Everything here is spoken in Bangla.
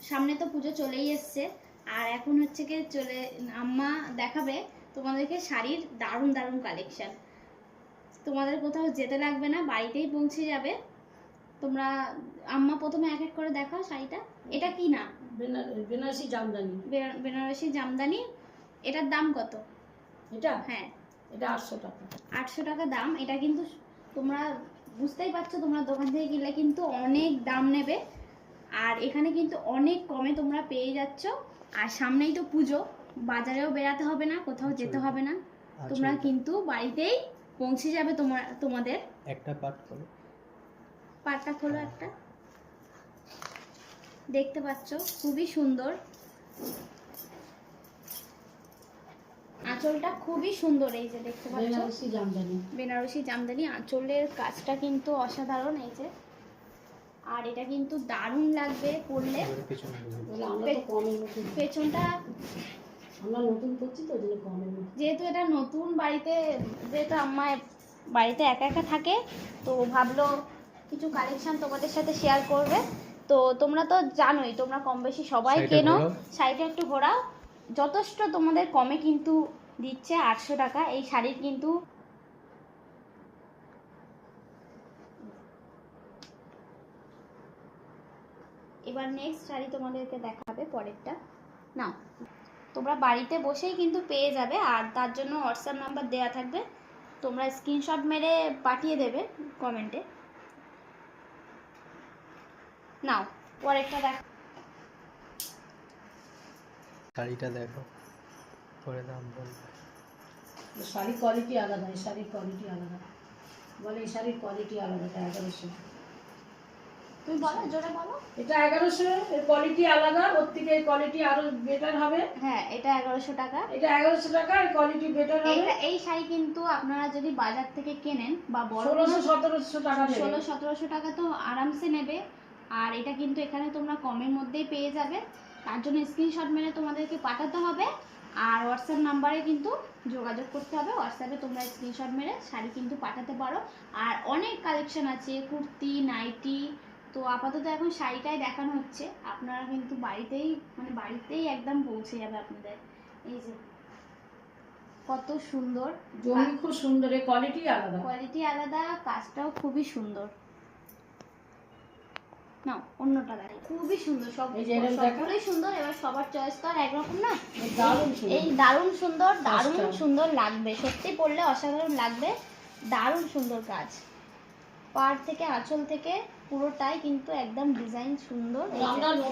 সামনে তো পুজো চলেই এসছে, আর এখন হচ্ছে কি চলে আম্মা দেখাবে তোমাদেরকে শাড়ির দারুণ দারুণ কালেকশন। তোমাদের কোথাও যেতে লাগবে না, বাড়িতেই পৌঁছে যাবে। তোমরা আম্মা প্রথমে এক এক করে দেখাও শাড়িটা। এটা কি না? বেনারসি জামদানি। বেনারসি জামদানি। এটার দাম কত? এটা? হ্যাঁ, এটা 800 টাকা। 800 টাকা দাম। এটা কিন্তু তোমরা বুঝতেই পারছো, তোমরা দোকান থেকে কিনলে কিন্তু অনেক দাম নেবে, আর এখানে কিন্তু অনেক কমে তোমরা পেয়ে যাচ্ছ। আর সামনেই তো পুজো, বাজারেও বেরাতে হবে না, কোথাও যেতে হবে না, তোমরা কিন্তু বাড়িতেই পৌঁছে যাবে। তোমাদের একটা পাট করো, পাটটা খোলো একটা। দেখতে পাচ্ছ খুবই সুন্দর, আঁচলটা খুবই সুন্দর। এই যে দেখতে পাচ্ছ বেনারসি জামদানি। বেনারসি জামদানি, আঁচলের কাজটা কিন্তু অসাধারণ। এই যে, আর এটা কিন্তু দারুণ লাগবে পরলে। পেছনটা আমরা নতুন করছি তো, কমের মধ্যে। যেহেতু এটা নতুন বাড়িতে, যেহেতু আম্মা বাড়িতে একা একা থাকে, তো ভাবলো কিছু কালেকশন তোমাদের সাথে শেয়ার করবে। তো তোমরা তো জানোই, তোমরা কম বেশি সবাই কেনো। শাড়িটা একটু ঘোরাও। যথেষ্ট তোমাদের কমে কিন্তু দিচ্ছে 800 টাকা এই শাড়ির। কিন্তু এবার নেক্সট শাড়ি তোমাদেরকে দেখাবে, পরেরটা নাও। তোমরা বাড়িতে বসেই কিন্তু পেয়ে যাবে, আর তার জন্য হোয়াটসঅ্যাপ নাম্বার দেওয়া থাকবে, তোমরা স্ক্রিনশট মেরে পাঠিয়ে দেবে কমেন্টে। নাও পরেরটা দেখো। শাড়িটা দেখো, পরে দাম বলবে। শাড়ির কোয়ালিটি আলাদা, এই শাড়ির কোয়ালিটি আলাদা। বলে এই শাড়ির কোয়ালিটি আলাদা। এটা 1100। তুমি বলো, জোরে বলো। এটা 1100, এর কোয়ালিটি আলাদা। ওর থেকে এই কোয়ালিটি আরো বেটার হবে। হ্যাঁ, এটা 1100 টাকা। এটা 1100 টাকা, এর কোয়ালিটি বেটার হবে। এই শাড়ি কিন্তু আপনারা যদি বাজার থেকে কেনেন বা বড় 1600-1700 টাকা নেবে। 1600-1700 টাকা তো আরামসে নেবে। আর এটা কিন্তু এখানে তোমরা কমের মধ্যেই পেয়ে যাবে। তার জন্য স্ক্রিনশট মেরে তোমাদেরকে পাঠাতে হবে, আর হোয়াটসঅ্যাপ নাম্বারে কিন্তু যোগাযোগ করতে হবে। হোয়াটসঅ্যাপে তোমরা স্ক্রিনশট মেরে শাড়ি কিন্তু পাঠাতে পারো। আর অনেক কালেকশন আছে, কুর্তি, নাইটি। তো আপাতত এখন শাড়িটাই দেখানো হচ্ছে, আপনারা কিন্তু বাড়িতেই একদম পৌঁছে যাবে আপনাদের। এই যে কত সুন্দর, জমি খুব সুন্দর, এর কোয়ালিটি আলাদা। কোয়ালিটি আলাদা, কাজটাও খুবই সুন্দর। নাও অন্যটা দেখো, খুবই সুন্দর। সবগুলোই সুন্দর। এবার সবার চয়েস তো আর একরকম না। এই দারুণ সুন্দর, দারুণ সুন্দর লাগবে, সত্যি পরলে অসাধারণ লাগবে। দারুণ সুন্দর কাজ, পাড় থেকে আঁচল থেকে পুরোটাই কিন্তু একদম ডিজাইন সুন্দর।